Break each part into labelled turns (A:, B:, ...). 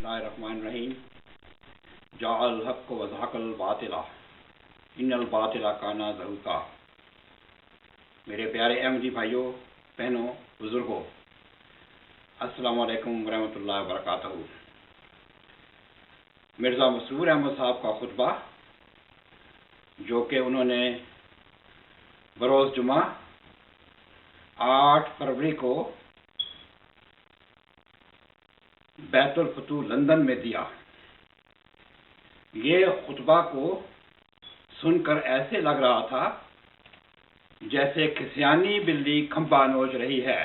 A: اللہ الرحمن الرحیم جاء الحق وزهق الباطل ان الباطل کان زہوقا۔ میرے پیارے احمدی بھائیوں، بہنوں، بزرگوں، السلام علیکم ورحمۃ اللہ وبرکاتہ۔ مرزا مسرور احمد صاحب کا خطبہ جو کہ انہوں نے بروز جمعہ 8 فروری کو بیت الفتوح لندن میں دیا، یہ خطبہ کو سن کر ایسے لگ رہا تھا جیسے کھسیانی بلی کھمبا نوچ رہی ہے۔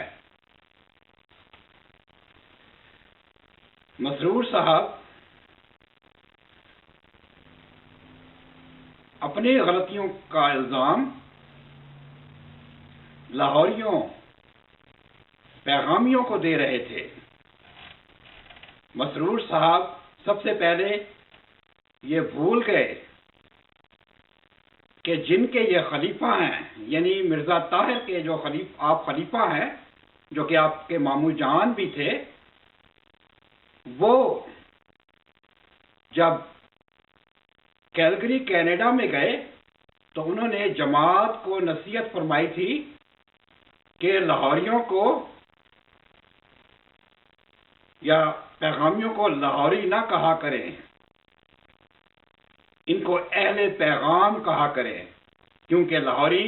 A: مسرور صاحب اپنی غلطیوں کا الزام لاہوریوں پیغامیوں کو دے رہے تھے۔ مسرور صاحب سب سے پہلے یہ بھول گئے کہ جن کے یہ خلیفہ ہیں، یعنی مرزا طاہر کے جو آپ خلیفہ ہیں، جو کہ آپ کے ماموں جان بھی تھے، وہ جب کیلگری کینیڈا میں گئے تو انہوں نے جماعت کو نصیحت فرمائی تھی کہ لاہوریوں کو یا پیغامیوں کو لاہوری نہ کہا کریں، ان کو اہل پیغام کہا کریں، کیونکہ لاہوری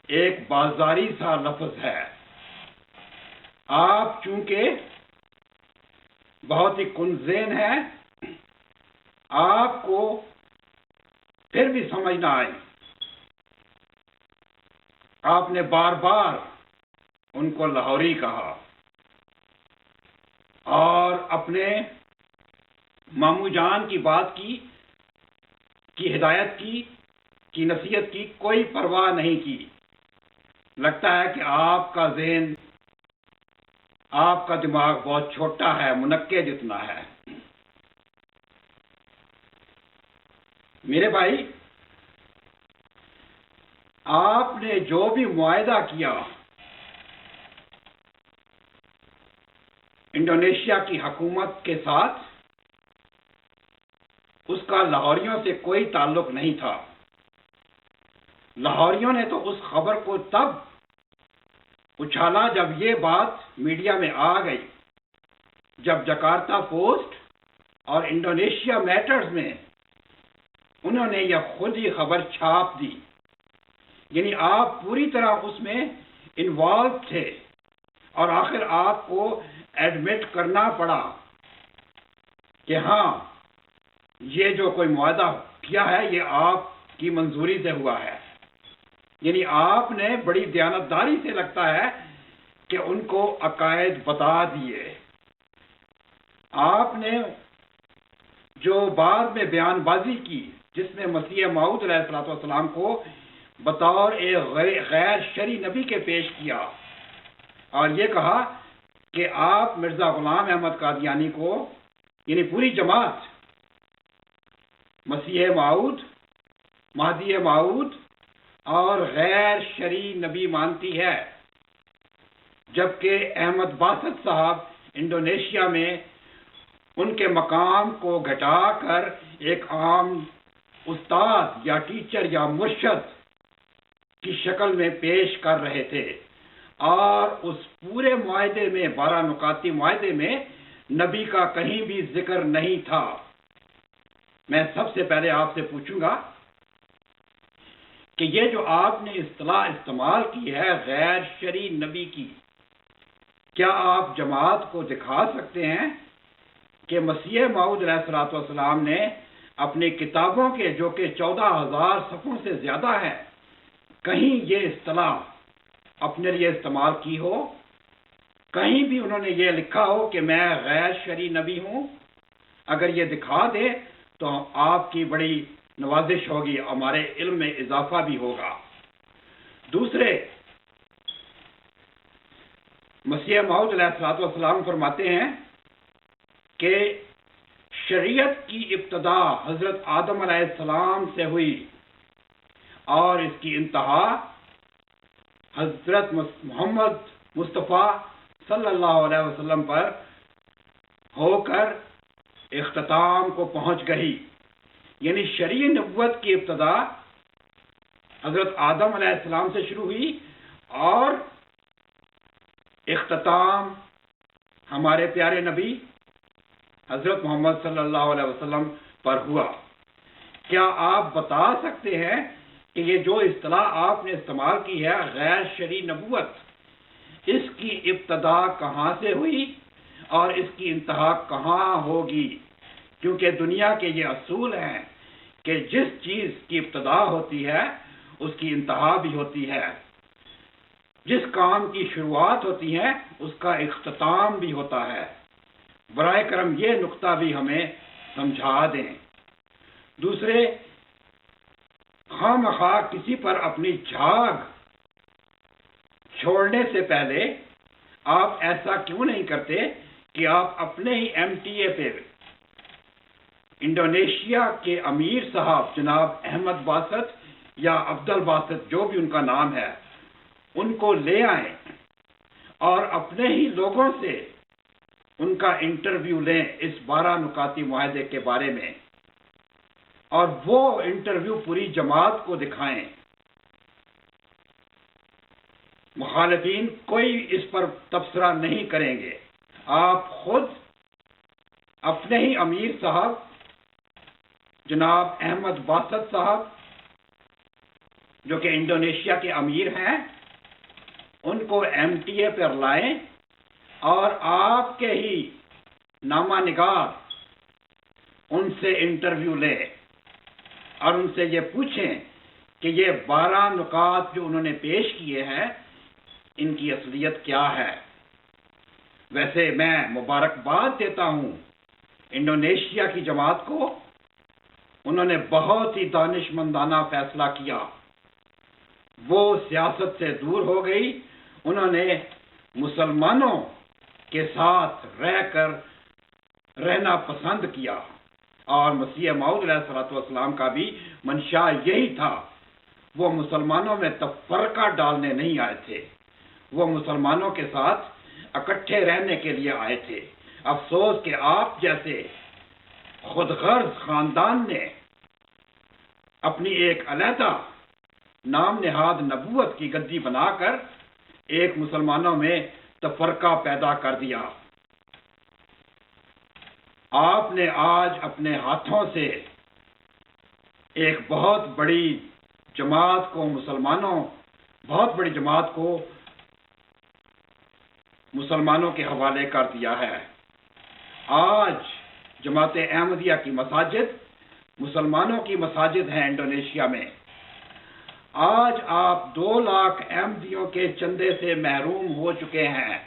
A: ایک بازاری سا لفظ ہے۔ آپ چونکہ بہت ہی کنذین ہیں، آپ کو پھر بھی سمجھ نہ آئی، آپ نے بار بار ان کو لاہوری کہا اور اپنے ماموں جان کی بات کی ہدایت کی نصیحت کی کوئی پرواہ نہیں کی۔ لگتا ہے کہ آپ کا ذہن، آپ کا دماغ بہت چھوٹا ہے، منقے جتنا ہے۔ میرے بھائی، آپ نے جو بھی معاہدہ کیا انڈونیشیا کی حکومت کے ساتھ، اس کا لاہوریوں سے کوئی تعلق نہیں تھا۔ لاہوریوں نے تو اس خبر کو تب اچھالا جب یہ بات میڈیا میں آ گئی، جب جکارتا پوسٹ اور انڈونیشیا میٹرز میں انہوں نے یہ خود ہی خبر چھاپ دی۔ یعنی آپ پوری طرح اس میں انوالو تھے اور آخر آپ کو ایڈمٹ کرنا پڑا کہ ہاں، یہ جو کوئی معاہدہ کیا ہے یہ آپ کی منظوری سے ہوا ہے۔ یعنی آپ نے بڑی دیانتداری سے لگتا ہے کہ ان کو عقائد بتا دیے۔ آپ نے جو بعد میں بیان بازی کی، جس میں مسیح موعود علیہ السلام کو بطور ایک غیر شرعی نبی کے پیش کیا اور یہ کہا کہ آپ مرزا غلام احمد قادیانی کو، یعنی پوری جماعت، مسیح موعود، مہدی موعود اور غیر شرعی نبی مانتی ہے، جبکہ احمد باسط صاحب انڈونیشیا میں ان کے مقام کو گھٹا کر ایک عام استاد یا ٹیچر یا مرشد کی شکل میں پیش کر رہے تھے، اور اس پورے معاہدے میں، 12 نکاتی معاہدے میں، نبی کا کہیں بھی ذکر نہیں تھا۔ میں سب سے پہلے آپ سے پوچھوں گا کہ یہ جو آپ نے اصطلاح استعمال کی ہے غیر شرعی نبی کی، کیا آپ جماعت کو دکھا سکتے ہیں کہ مسیح موعود علیہ السلام نے اپنی کتابوں کے، جو کہ 14,000 صفحوں سے زیادہ ہے، کہیں یہ اصطلاح اپنے لیے استعمال کی ہو؟ کہیں بھی انہوں نے یہ لکھا ہو کہ میں غیر شرعی نبی ہوں؟ اگر یہ دکھا دے تو آپ کی بڑی نوازش ہوگی، ہمارے علم میں اضافہ بھی ہوگا۔ دوسرے، مسیح موعود علیہ السلام فرماتے ہیں کہ شریعت کی ابتدا حضرت آدم علیہ السلام سے ہوئی اور اس کی انتہا حضرت محمد مصطفیٰ صلی اللہ علیہ وسلم پر ہو کر اختتام کو پہنچ گئی، یعنی شرعی نبوت کی ابتدا حضرت آدم علیہ السلام سے شروع ہوئی اور اختتام ہمارے پیارے نبی حضرت محمد صلی اللہ علیہ وسلم پر ہوا۔ کیا آپ بتا سکتے ہیں کہ یہ جو اصطلاح آپ نے استعمال کی ہے غیر شرعی نبوت، اس کی ابتدا کہاں سے ہوئی اور اس کی انتہا کہاں ہوگی؟ کیونکہ دنیا کے یہ اصول ہیں کہ جس چیز کی ابتدا ہوتی ہے اس کی انتہا بھی ہوتی ہے، جس کام کی شروعات ہوتی ہے اس کا اختتام بھی ہوتا ہے۔ برائے کرم یہ نقطہ بھی ہمیں سمجھا دیں۔ دوسرے، خواہ مخواہ کسی پر اپنی جھاگ چھوڑنے سے پہلے آپ ایسا کیوں نہیں کرتے کہ آپ اپنے ہی ایم ٹی اے پہ انڈونیشیا کے امیر صاحب جناب احمد باسط یا عبد الباسط جو بھی ان کا نام ہے ان کو لے آئیں اور اپنے ہی لوگوں سے ان کا انٹرویو لیں اس 12 نکاتی معاہدے کے بارے میں، اور وہ انٹرویو پوری جماعت کو دکھائیں۔ مخالفین کوئی اس پر تبصرہ نہیں کریں گے۔ آپ خود اپنے ہی امیر صاحب جناب احمد باسط صاحب جو کہ انڈونیشیا کے امیر ہیں ان کو ایم ٹی اے پر لائیں اور آپ کے ہی نامہ نگار ان سے انٹرویو لیں اور ان سے یہ پوچھیں کہ یہ 12 نکات جو انہوں نے پیش کیے ہیں ان کی اصلیت کیا ہے۔ ویسے میں مبارکباد دیتا ہوں انڈونیشیا کی جماعت کو، انہوں نے بہت ہی دانش مندانہ فیصلہ کیا، وہ سیاست سے دور ہو گئی، انہوں نے مسلمانوں کے ساتھ رہ کر رہنا پسند کیا، اور مسیح موعود علیہ السلام کا بھی منشا یہی تھا۔ وہ مسلمانوں میں تفرقہ ڈالنے نہیں آئے تھے، وہ مسلمانوں کے ساتھ اکٹھے رہنے کے لیے آئے تھے۔ افسوس کہ آپ جیسے خود غرض خاندان نے اپنی ایک علیحدہ نام نہاد نبوت کی گدی بنا کر ایک مسلمانوں میں تفرقہ پیدا کر دیا۔ آپ نے آج اپنے ہاتھوں سے ایک بہت بڑی جماعت کو مسلمانوں کے حوالے کر دیا ہے۔ آج جماعت احمدیہ کی مساجد مسلمانوں کی مساجد ہیں انڈونیشیا میں۔ آج آپ 2 لاکھ احمدیوں کے چندے سے محروم ہو چکے ہیں۔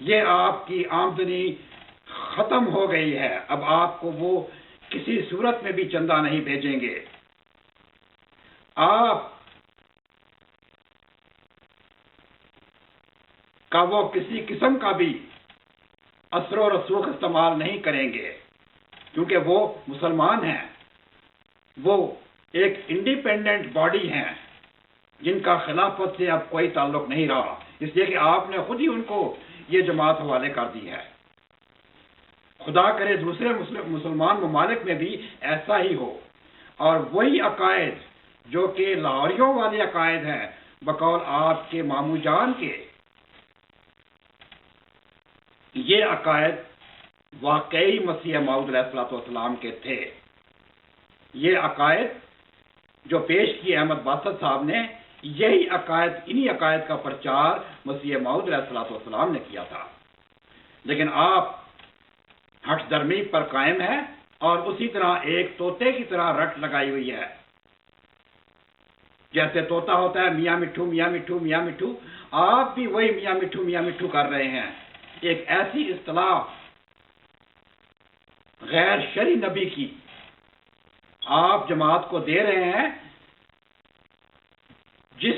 A: یہ آپ کی آمدنی ختم ہو گئی ہے، اب آپ کو وہ کسی صورت میں بھی چندہ نہیں بھیجیں گے۔ آپ کا وہ کسی قسم کا بھی اثر و رسوخ استعمال نہیں کریں گے، کیونکہ وہ مسلمان ہیں، وہ ایک انڈیپینڈنٹ باڈی ہیں جن کا خلافت سے اب کوئی تعلق نہیں رہا، اس لیے کہ آپ نے خود ہی ان کو یہ جماعت حوالے کر دی ہے۔ خدا کرے دوسرے مسلمان ممالک میں بھی ایسا ہی ہو، اور وہی عقائد جو کہ لاہوریوں والے عقائد ہیں بقول آپ کے ماموں جان کے، یہ عقائد واقعی مسیح موعود علیہ السلام کے تھے۔ یہ عقائد جو پیش کیے احمد باسط صاحب نے، یہی عقائد، انہی عقائد کا پرچار مسیح موعود علیہ السلام نے کیا تھا، لیکن آپ ہٹ درمی پر قائم ہیں اور اسی طرح ایک طوطے کی طرح رٹ لگائی ہوئی ہے۔ جیسے طوطا ہوتا ہے میاں مٹھو میاں مٹھو میاں مٹھو، آپ بھی وہی میاں مٹھو کر رہے ہیں۔ ایک ایسی اصطلاح غیر شرعی نبی کی آپ جماعت کو دے رہے ہیں جس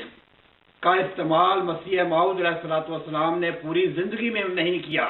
A: کا استعمال مسیح موعود علیہ السلام نے پوری زندگی میں نہیں کیا۔